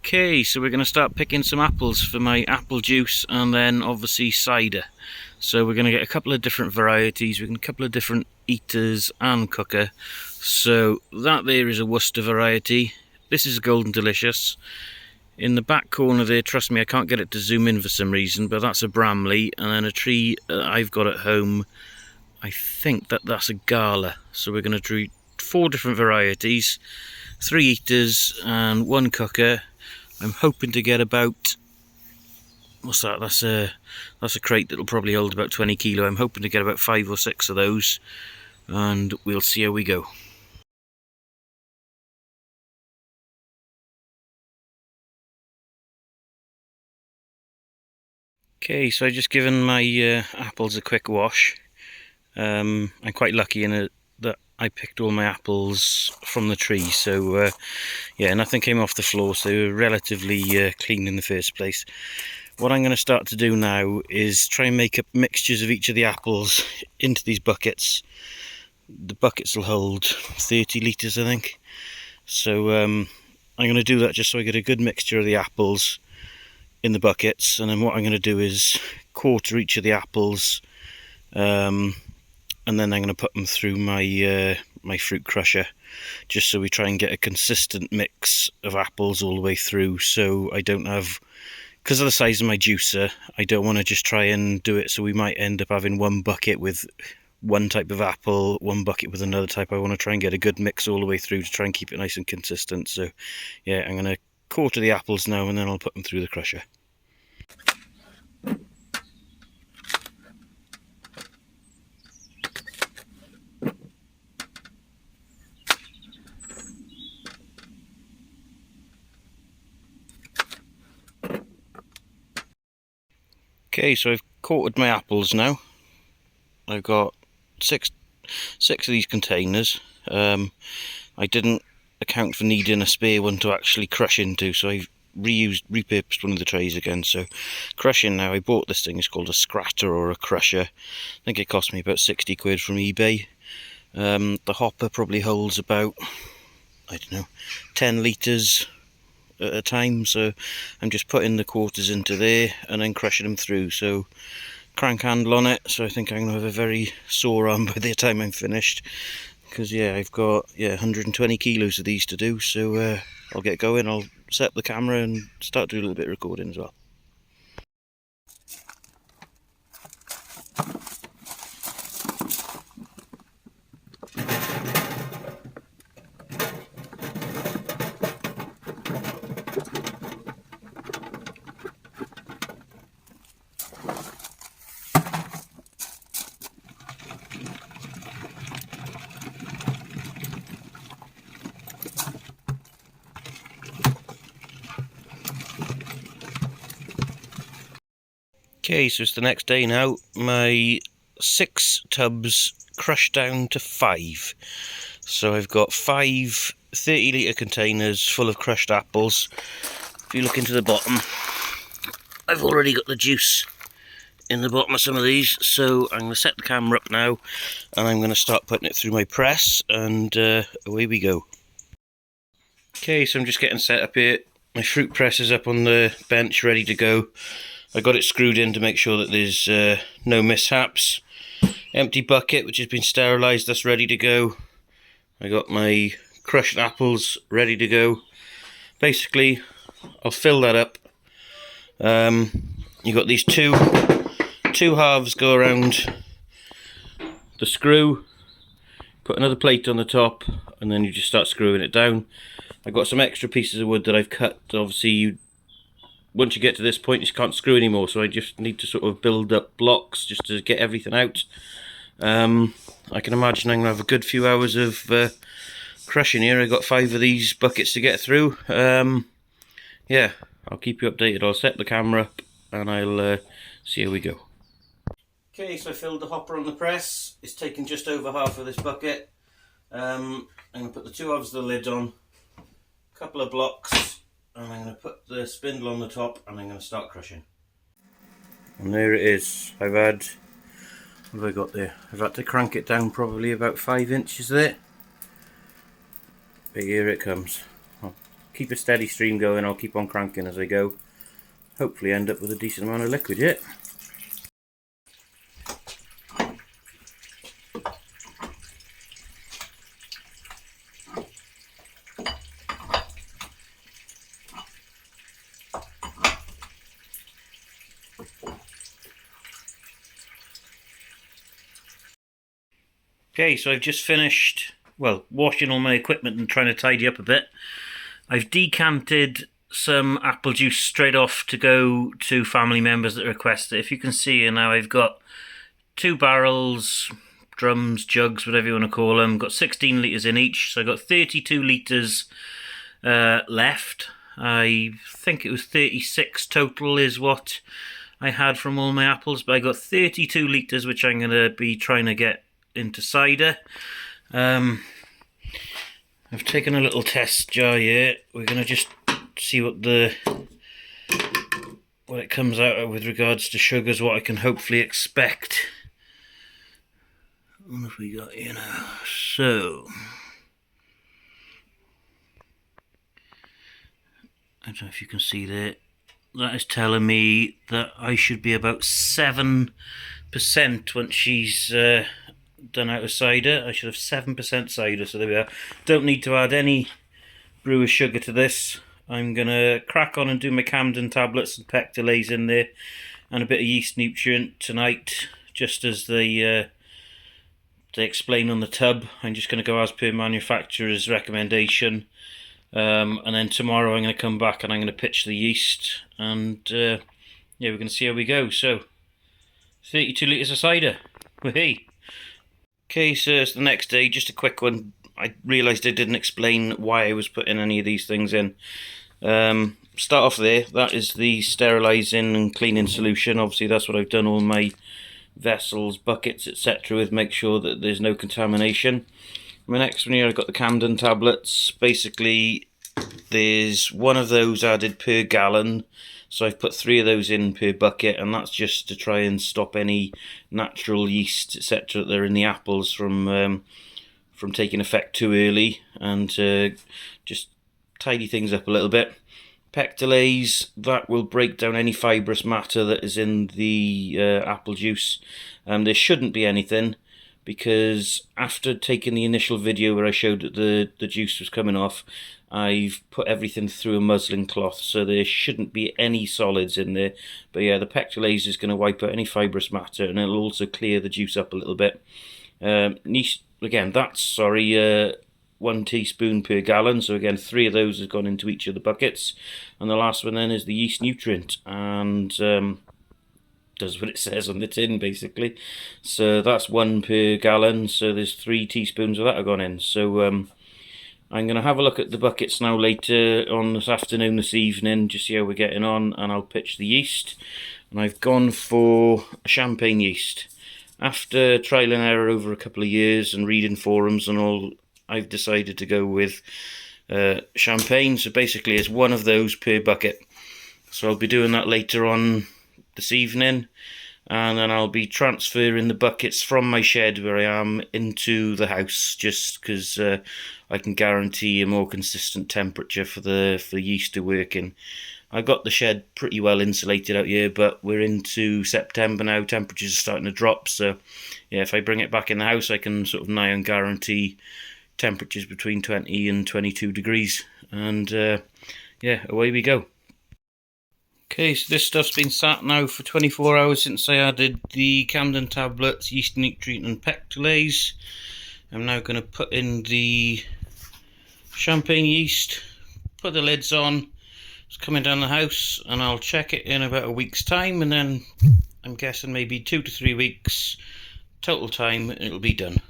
Okay, so we're going to start picking some apples for my apple juice and then obviously cider. So we're going to get a couple of different varieties, we're going to get a couple of different eaters and cooker. So that there is a Worcester variety, this is a Golden Delicious. In the back corner there, trust me I can't get it to zoom in for some reason, but that's a Bramley, and then a tree I've got at home, I think that's a Gala. So we're going to do 4 different varieties, 3 eaters and 1 cooker. I'm hoping to get about, what's that, that's a crate that'll probably hold about 20 kilo. I'm hoping to get about 5 or 6 of those, and we'll see how we go. Okay, so I've just given my apples a quick wash. I'm quite lucky in that I picked all my apples from the tree, so yeah, nothing came off the floor, so they were relatively clean in the first place. What I'm going to start to do now is try and make up mixtures of each of the apples into these buckets. The buckets will hold 30 litres, I think, so I'm going to do that just so I get a good mixture of the apples in the buckets. And then what I'm going to do is quarter each of the apples, and then I'm going to put them through my my fruit crusher, just so we try and get a consistent mix of apples all the way through. So I don't have, because of the size of my juicer, I don't want to just try and do it so we might end up having one bucket with one type of apple, one bucket with another type. I want to try and get a good mix all the way through to try and keep it nice and consistent. So yeah, I'm going to quarter the apples now, and then I'll put them through the crusher. Okay, so I've quartered my apples now. I've got six of these containers. I didn't account for needing a spare one to actually crush into, so I've repurposed one of the trays again. So crushing now, I bought this thing, it's called a scratter or a crusher. I think it cost me about 60 quid from eBay. The hopper probably holds about, I don't know, 10 litres at a time, so I'm just putting the quarters into there and then crushing them through. So crank handle on it, so I think I'm going to have a very sore arm by the time I'm finished, because yeah, I've got 120 kilos of these to do. So I'll get going, I'll set up the camera and start doing a little bit of recording as well. Okay, so it's the next day now. My 6 tubs crushed down to 5. So I've got 5 30-litre containers full of crushed apples. If you look into the bottom, I've already got the juice in the bottom of some of these. So I'm going to set the camera up now, and I'm going to start putting it through my press, and away we go. Okay, so I'm just getting set up here. My fruit press is up on the bench, ready to go. I got it screwed in to make sure that there's no mishaps. Empty bucket which has been sterilised, that's ready to go. I got my crushed apples ready to go. Basically, I'll fill that up. You got these two halves go around the screw. Put another plate on the top, and then you just start screwing it down. I've got some extra pieces of wood that I've cut. Obviously, once you get to this point, you can't screw anymore, so I just need to sort of build up blocks just to get everything out. I can imagine I'm going to have a good few hours of crushing here. I've got 5 of these buckets to get through. Yeah, I'll keep you updated. I'll set the camera up and I'll see how we go. Okay, so I filled the hopper on the press. It's taken just over half of this bucket. I'm going to put the 2 halves of the lid on, a couple of blocks, and I'm going to put the spindle on the top, and I'm going to start crushing. And there it is. What have I got there? I've had to crank it down probably about 5 inches there. But here it comes. keep a steady stream going. I'll keep on cranking as I go. Hopefully end up with a decent amount of liquid yet. Okay, so I've just finished, well, washing all my equipment and trying to tidy up a bit. I've decanted some apple juice straight off to go to family members that request it. If you can see here now, I've got 2 barrels, drums, jugs, whatever you want to call them. Got 16 litres in each, so I've got 32 litres left. I think it was 36 total is what I had from all my apples, but I got 32 litres, which I'm going to be trying to get into cider. I've taken a little test jar here. We're going to just see what it comes out of with regards to sugars, what I can hopefully expect. What have we got here now? So, I don't know if you can see there. That is telling me that I should be about 7% once she's done out of cider. I should have 7% cider, so there we are. Don't need to add any brewer's sugar to this. I'm going to crack on and do my Camden tablets and pectolase in there, and a bit of yeast nutrient tonight, just as they explain on the tub. I'm just going to go as per manufacturer's recommendation, and then tomorrow I'm going to come back and I'm going to pitch the yeast, and yeah, we're going to see how we go. So 32 litres of cider. Hey. Okay, so it's the next day, just a quick one. I realised I didn't explain why I was putting any of these things in. Start off there, that is the sterilising and cleaning solution. Obviously that's what I've done all my vessels, buckets, etc. with, make sure that there's no contamination. My next one here, I've got the Camden tablets. Basically there's one of those added per gallon, so I've put 3 of those in per bucket, and that's just to try and stop any natural yeast, etc. that are in the apples from taking effect too early, and just tidy things up a little bit. Pectolase, that will break down any fibrous matter that is in the apple juice. There shouldn't be anything, because after taking the initial video where I showed that the juice was coming off, I've put everything through a muslin cloth, so there shouldn't be any solids in there. But yeah, the pectolase is going to wipe out any fibrous matter, and it'll also clear the juice up a little bit. Again, that's 1 teaspoon per gallon, so again 3 of those have gone into each of the buckets. And the last one then is the yeast nutrient, and does what it says on the tin basically. So that's 1 per gallon, so there's 3 teaspoons of that have gone in. So I'm going to have a look at the buckets now later on this afternoon, this evening, just see how we're getting on, and I'll pitch the yeast. And I've gone for a champagne yeast. After trial and error over a couple of years and reading forums and all, I've decided to go with champagne. So basically it's 1 of those per bucket. So I'll be doing that later on this evening, and then I'll be transferring the buckets from my shed where I am into the house, just because I can guarantee a more consistent temperature for the yeast to work in. I got the shed pretty well insulated out here, but we're into September now, temperatures are starting to drop, so yeah, if I bring it back in the house I can sort of nigh on guarantee temperatures between 20 and 22 degrees, and yeah, away we go. Okay, so this stuff's been sat now for 24 hours since I added the Camden tablets, yeast nutrient and pectolase. I'm now going to put in the champagne yeast, put the lids on. It's coming down the house, and I'll check it in about a week's time, and then I'm guessing maybe 2 to 3 weeks total time it'll be done.